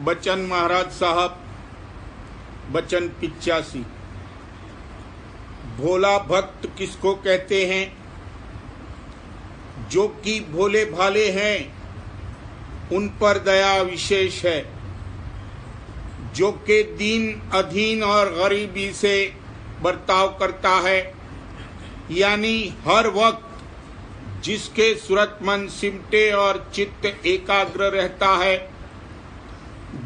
बच्चन महाराज साहब, बच्चन 85। भोला भक्त किसको कहते हैं? जो कि भोले भाले हैं, उन पर दया विशेष है। जो के दीन अधीन और गरीबी से बर्ताव करता है, यानी हर वक्त जिसके सूरत मन सिमटे और चित्त एकाग्र रहता है,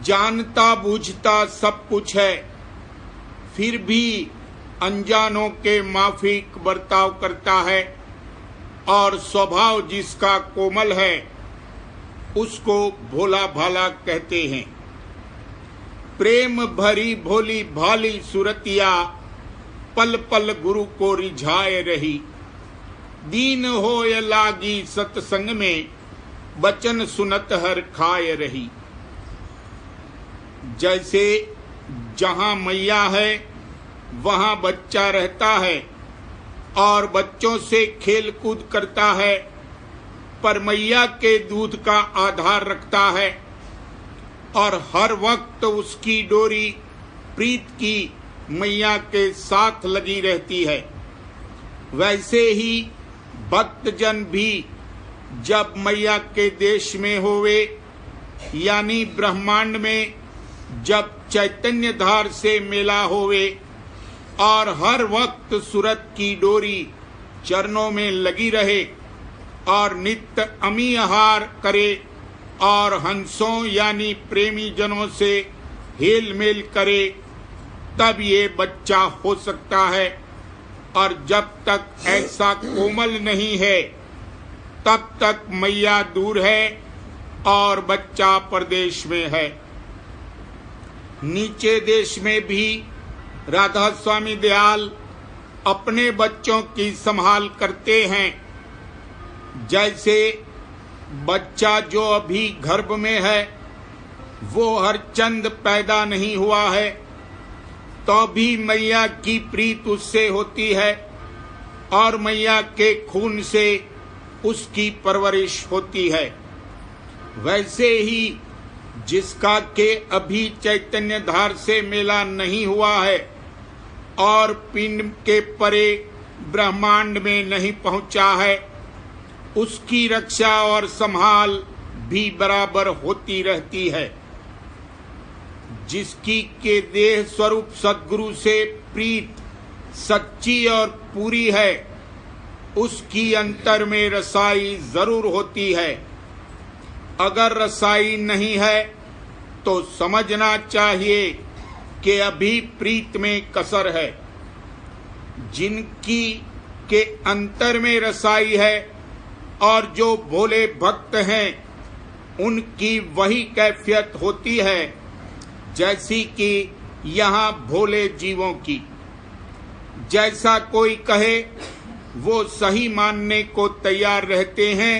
जानता बूझता सब कुछ है, फिर भी अनजानों के माफिक बर्ताव करता है और स्वभाव जिसका कोमल है, उसको भोला भाला कहते हैं। प्रेम भरी भोली भाली सूरतिया पल पल गुरु को रिझाए रही। दीन होय लागी सत्संग में बचन सुनत हर खाए रही। जैसे जहां मैया है वहां बच्चा रहता है और बच्चों से खेल कूद करता है, पर मैया के दूध का आधार रखता है और हर वक्त उसकी डोरी प्रीत की मैया के साथ लगी रहती है। वैसे ही भक्तजन भी जब मैया के देश में होवे, यानी ब्रह्मांड में जब चैतन्य धार से मेला होवे और हर वक्त सूरत की डोरी चरणों में लगी रहे और नित्य अमी आहार करे और हंसों यानी प्रेमी जनों से हेल मेल करे, तब ये बच्चा हो सकता है। और जब तक ऐसा कोमल नहीं है, तब तक मैया दूर है और बच्चा परदेश में है। नीचे देश में भी राधा स्वामी दयाल अपने बच्चों की संभाल करते हैं। जैसे बच्चा जो अभी गर्भ में है, वो हर चंद पैदा नहीं हुआ है, तो भी मैया की प्रीत उससे होती है और मैया के खून से उसकी परवरिश होती है। वैसे ही जिसका के अभी चैतन्य धार से मेला नहीं हुआ है और पिंड के परे ब्रह्मांड में नहीं पहुंचा है, उसकी रक्षा और संभाल भी बराबर होती रहती है। जिसकी के देह स्वरूप सद्गुरु से प्रीत सच्ची और पूरी है, उसकी अंतर में रसाई जरूर होती है। अगर रसाई नहीं है तो समझना चाहिए कि अभी प्रीत में कसर है। जिनकी के अंतर में रसाई है और जो भोले भक्त हैं, उनकी वही कैफियत होती है जैसी कि यहाँ भोले जीवों की। जैसा कोई कहे वो सही मानने को तैयार रहते हैं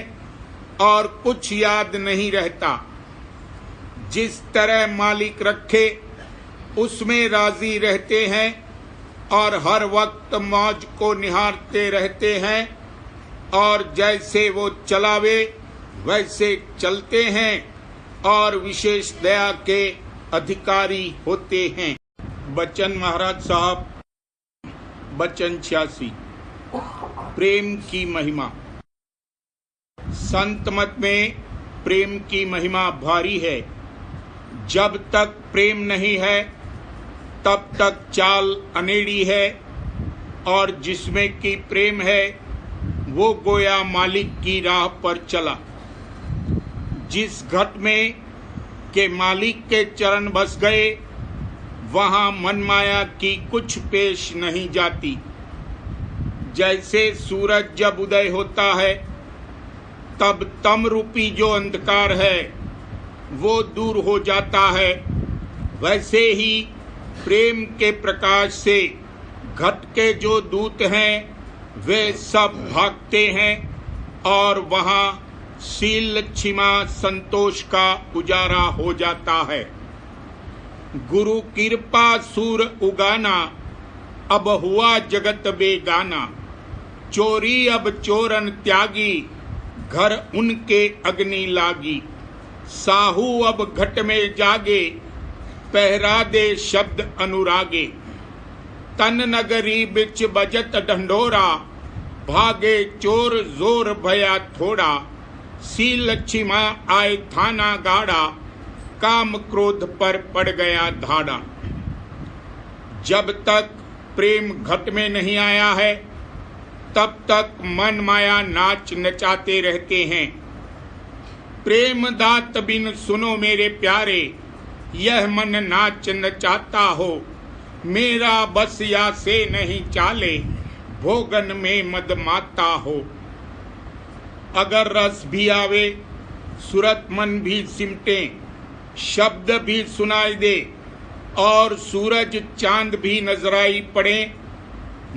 और कुछ याद नहीं रहता। जिस तरह मालिक रखे उसमें राजी रहते हैं और हर वक्त मौज को निहारते रहते हैं और जैसे वो चलावे वैसे चलते हैं और विशेष दया के अधिकारी होते हैं। बच्चन महाराज साहब, बच्चन 86। प्रेम की महिमा। संत मत में प्रेम की महिमा भारी है। जब तक प्रेम नहीं है तब तक चाल अनेड़ी है, और जिसमें कि प्रेम है वो गोया मालिक की राह पर चला। जिस घट में के मालिक के चरण बस गए, वहां मनमाया की कुछ पेश नहीं जाती। जैसे सूरज जब उदय होता है तब तम रूपी जो अंधकार है वो दूर हो जाता है, वैसे ही प्रेम के प्रकाश से घट के जो दूत हैं वे सब भागते हैं और वहां शील क्षमा संतोष का उजारा हो जाता है। गुरु कृपा सूर उगाना, अब हुआ जगत बेगाना। चोरी अब चोरन त्यागी, घर उनके अग्नि लागी। साहू अब घट में जागे, पहरा दे शब्द अनुरागे। तन नगरी बिच बजत ढंढोरा, भागे चोर जोर भया थोड़ा। सी लक्ष्मा आए थाना गाड़ा, काम क्रोध पर पड़ गया धाड़ा। जब तक प्रेम घट में नहीं आया है, तब तक मन माया नाच नचाते रहते हैं। प्रेम दात बिन सुनो मेरे प्यारे, यह मन नाच नचाता हो। मेरा बस या से नहीं चाले, भोगन में मद माता हो। अगर रस भी आवे, सुरत मन भी सिमटे, शब्द भी सुनाई दे और सूरज चांद भी नजराई पड़े,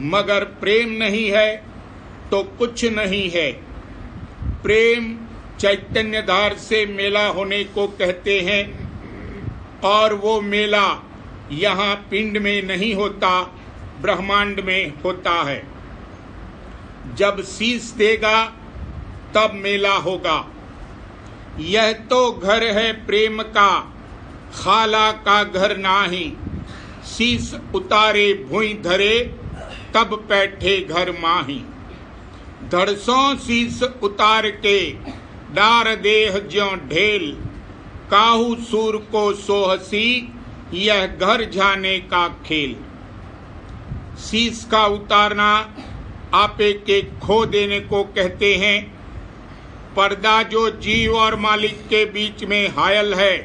मगर प्रेम नहीं है तो कुछ नहीं है। प्रेम चैतन्य धार से मेला होने को कहते हैं, और वो मेला यहाँ पिंड में नहीं होता, ब्रह्मांड में होता है। जब शीश देगा तब मेला होगा। यह तो घर है प्रेम का, खाला का घर नाही। शीश उतारे भुई धरे, तब बैठे घर माही। धड़सों शीश उतार के, डार देह ज्यों ढेल। काहू सूर को सोहसी, यह घर जाने का खेल। शीश का उतारना आपे के खो देने को कहते हैं। पर्दा जो जीव और मालिक के बीच में हायल है,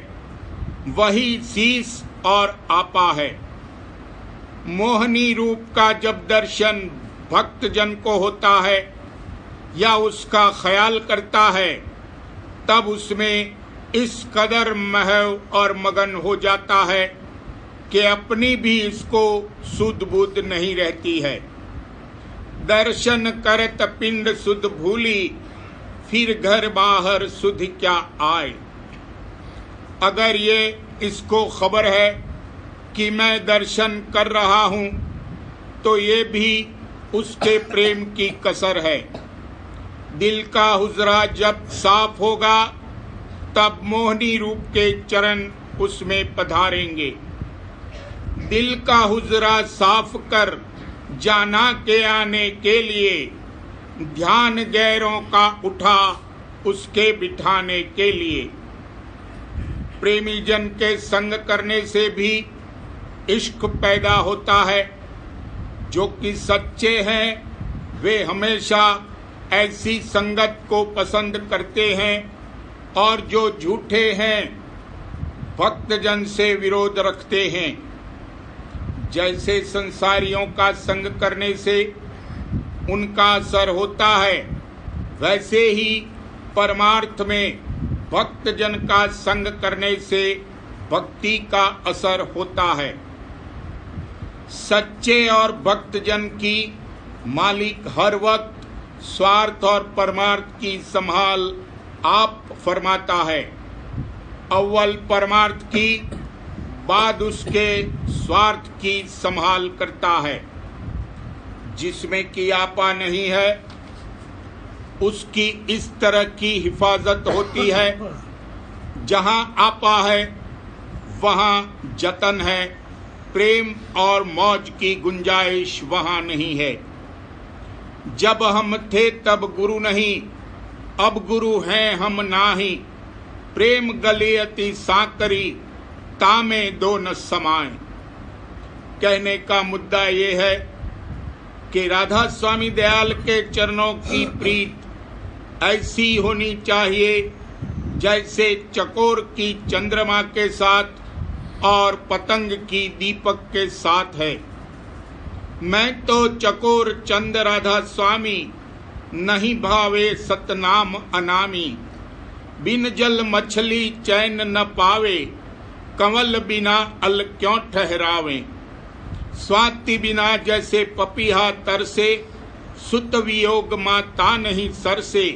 वही शीश और आपा है। मोहनी रूप का जब दर्शन भक्त जन को होता है या उसका ख्याल करता है, तब उसमें इस कदर महव और मगन हो जाता है कि अपनी भी इसको सुध बुध नहीं रहती है। दर्शन करत पिंड सुध भूली, फिर घर बाहर सुध क्या आए। अगर ये इसको खबर है कि मैं दर्शन कर रहा हूं, तो ये भी उसके प्रेम की कसर है। दिल का हुजरा जब साफ होगा, तब मोहनी रूप के चरण उसमें पधारेंगे। दिल का हुजरा साफ कर जाना के आने के लिए, ध्यान गैरों का उठा उसके बिठाने के लिए। प्रेमी जन के संग करने से भी इश्क पैदा होता है। जो कि सच्चे हैं वे हमेशा ऐसी संगत को पसंद करते हैं, और जो झूठे हैं भक्तजन से विरोध रखते हैं। जैसे संसारियों का संग करने से उनका असर होता है, वैसे ही परमार्थ में भक्तजन का संग करने से भक्ति का असर होता है। सच्चे और भक्तजन की मालिक हर वक्त स्वार्थ और परमार्थ की संभाल आप फरमाता है। अव्वल परमार्थ की, बाद उसके स्वार्थ की संभाल करता है। जिसमें कि आपा नहीं है, उसकी इस तरह की हिफाजत होती है। जहां आपा है वहां जतन है। प्रेम और मौज की गुंजाइश वहां नहीं है। जब हम थे तब गुरु नहीं, अब गुरु हैं हम नाही। प्रेम गले अति साकरी, तामे दो न समाए। कहने का मुद्दा ये है कि राधा स्वामी दयाल के चरणों की प्रीत ऐसी होनी चाहिए जैसे चकोर की चंद्रमा के साथ और पतंग की दीपक के साथ है। मैं तो चकोर चंद राधा स्वामी, नहीं भावे सतनाम अनामी। बिन जल मछली चैन न पावे, कंवल बिना अल क्यों ठहरावे। स्वाति बिना जैसे पपीहा तरसे, सुत वियोग माता नहीं सरसे।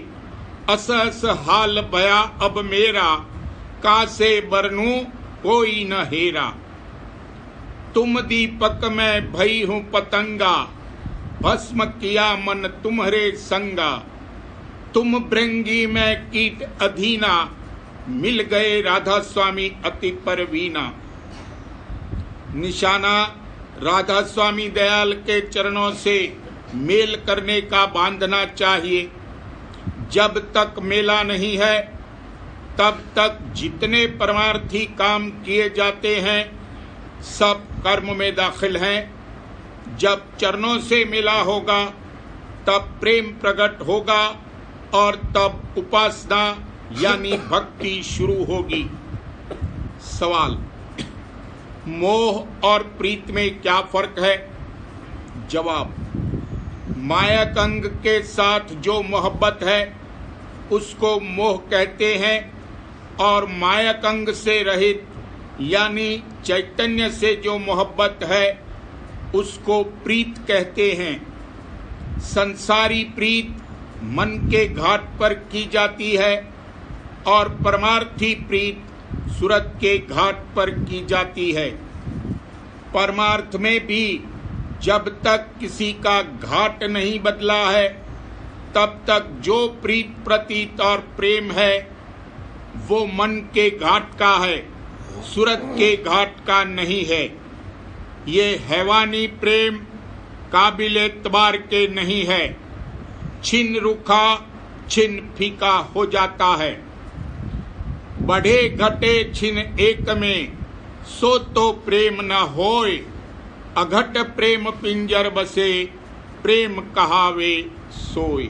अस अस हाल भया अब मेरा, कासे बरनू कोई न हेरा। तुम दीपक में भई हूँ पतंगा, भस्म किया मन तुम्हारे संगा। तुम भृंगी में कीट अधीना, मिल गए राधा स्वामी अति परवीना। निशाना राधा स्वामी दयाल के चरणों से मेल करने का बांधना चाहिए। जब तक मेला नहीं है तब तक जितने परमार्थी काम किए जाते हैं सब कर्म में दाखिल हैं। जब चरणों से मेला होगा तब प्रेम प्रकट होगा और तब उपासना यानी भक्ति शुरू होगी। सवाल, मोह और प्रीत में क्या फर्क है? जवाब, मायक अंग के साथ जो मोहब्बत है उसको मोह कहते हैं और मायक अंग से रहित यानी चैतन्य से जो मोहब्बत है उसको प्रीत कहते हैं। संसारी प्रीत मन के घाट पर की जाती है और परमार्थी प्रीत सूरत के घाट पर की जाती है। परमार्थ में भी जब तक किसी का घाट नहीं बदला है तब तक जो प्रीत प्रतीत और प्रेम है वो मन के घाट का है, सूरत के घाट का नहीं है। ये हैवानी प्रेम काबिल एतबार के नहीं है। छिन रुखा छिन फीका हो जाता है। बढ़े घटे छिन एक में सो तो प्रेम न होय। अघट प्रेम पिंजर बसे प्रेम कहावे सोय।